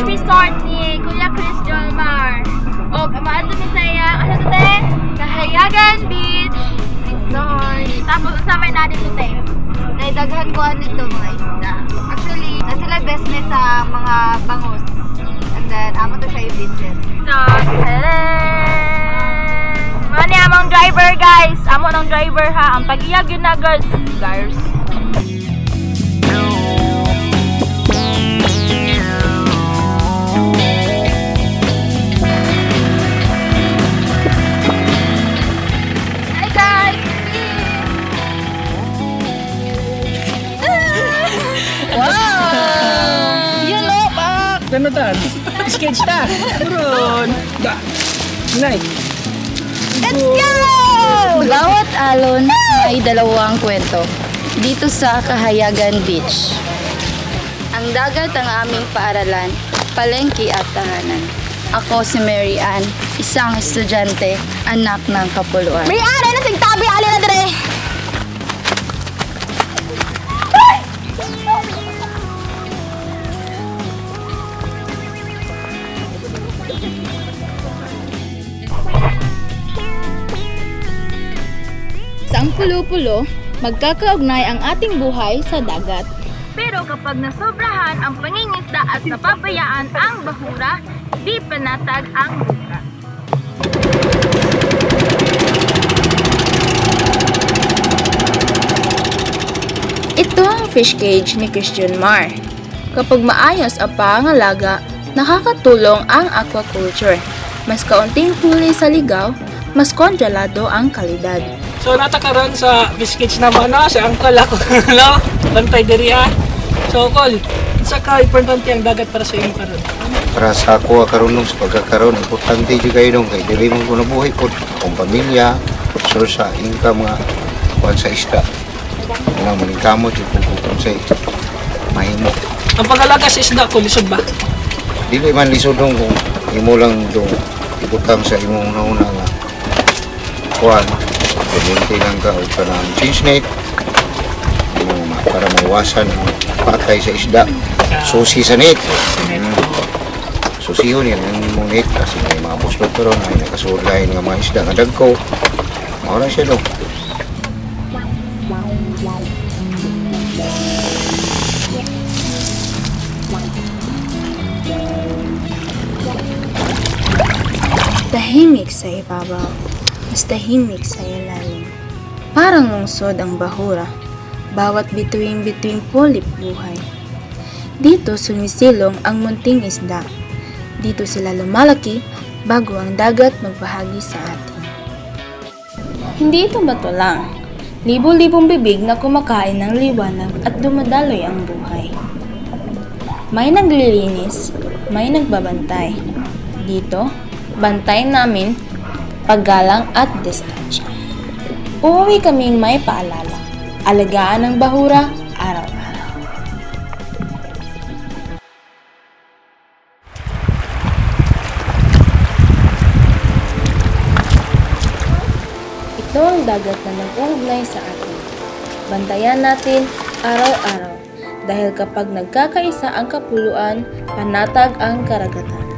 Resort ni Kuya Chris Jolmar. O, maadto ni saya, ano to te? Kahayagan Beach Resort. Tapos, sa may natin to te? Naidaghan ko ano ito mga isda. Actually, na sila business sa mga bangus. And then, amo to siya yung visit. So, mani among driver guys. Amo ng driver ha. Ang pag-iyag yun na girls. Guys. Ano ta? Sketch ta! Turun! Da! Nay! Let's go! Bawat alon ay dalawang kwento dito sa Kahayagan Beach. Ang dagat ang aming paaralan, palengke at tahanan. Ako si Mary Ann, isang estudyante, anak ng kapuluan. Mary Ann! Ay nasing tabi! Alin na dire! Sa ang pulo-pulo, magkakaugnay ang ating buhay sa dagat. Pero kapag nasobrahan ang pangingisda at napabayaan ang bahura, di panatag ang buka. Ito ang fish cage ni Christian Mar. Kapag maayos ang pangalaga, nakakatulong ang aquaculture. Mas kaunting huli sa ligaw, mas kontrolado ang kalidad. So natakaroon sa biscuits naman na si Uncle ako no? Bantay diri ha. So Uncle, sa ka importante ang dagat para sa inyo karon. Para sa ako karon sa pagkakaroon importante jud kayo dong kay dili mo kuno buhay pod akong pamilya, source sa income nga kuan sa isda. Nga maningkamot jud kung sa mahimo. Ang pag-alaga sa isda ko lisod ba? Dili man lisod dong kung imo lang dong ibutang sa imong una nga kuan. Kumunti lang ka o ka ng change net para maiwasan ang patay sa isda. Susi sa net. Susihon yan ang mong net kasi may mga buslot pero may nakasulay nga mga isda nga dagko. Maura siya do. Tahimik sa ibabaw, mas tahimik sa ilalim. Parang lungsod ang bahura, bawat bituing-bituing pulip buhay. Dito sumisilong ang munting isda. Dito sila lumalaki bago ang dagat magbahagi sa atin. Hindi ito bato lang. Libo-libong bibig na kumakain ng liwanag at dumadaloy ang buhay. May naglilinis, may nagbabantay. Dito, bantay namin paggalang at distansya. Uuwi kaming may paalala. Alagaan ng bahura araw-araw. Ito ang dagat na nag-uugnay sa atin. Bantayan natin araw-araw dahil kapag nagkakaisa ang kapuluan, panatag ang karagatan.